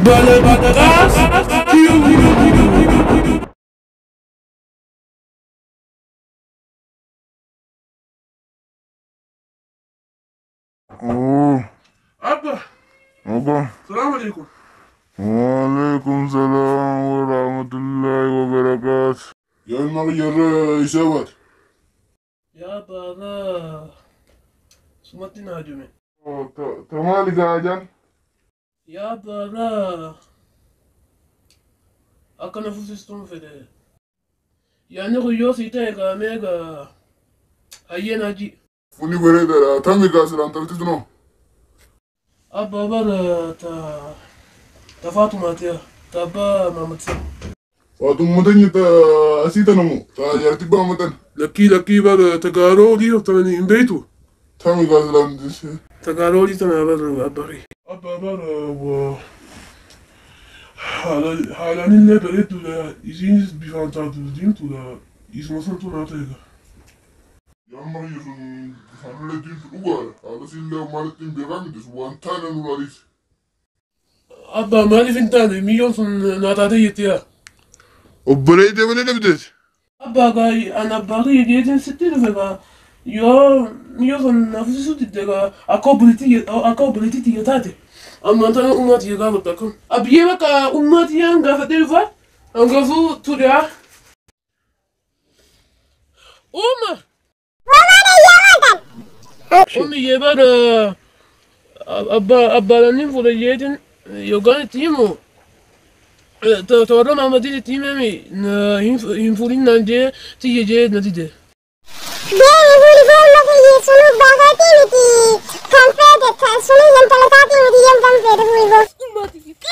Baladas, Oh, Abba, Abba. Salaam alaikum. Waalaikum salam wa rahmatullahi wa barakatuh. Yan nagyara isabat. Ya baba, sumatin ajume. Oh, tamali gajan. Ya baba, akana fusistum fede. Ya ne kuyo sita ga mega ayena ji. Funi bere dara tami gasran tartituno. Abba baba ta Fatuma tia, ta ba mamatsa. Fatum mutan ta asita namu. Ta yarti ba mutan. Laki baba ta garo li ta ni imbetu. Tami gasran dise. Ta garo li ta na baba abari. Abba baba wa hala ni ne beretu la izin bifantatu dintu la izmasan tu na tega. Yan nagyara sanule dintu ugar. Ala sille malitin biramidis. Wantana nuralis. Abba mali fintane milyon son natade yetiya. O burayı demene ne bides? Abba gay ana bari yedin sitti vega. Yo son nafusu tidega akobuliti tiyatate. Amma tana umati ya gaba takun. Abiye baka umati ya ngafa telfa. Ngafu tuda. Ummi yebar abba lanin fura yedin yogan timo. Torro mamadili timemi na infulin nanje tiyeje nadide. Bene, volevo che sono bagati di campete, sono in talacati di campete, volevo.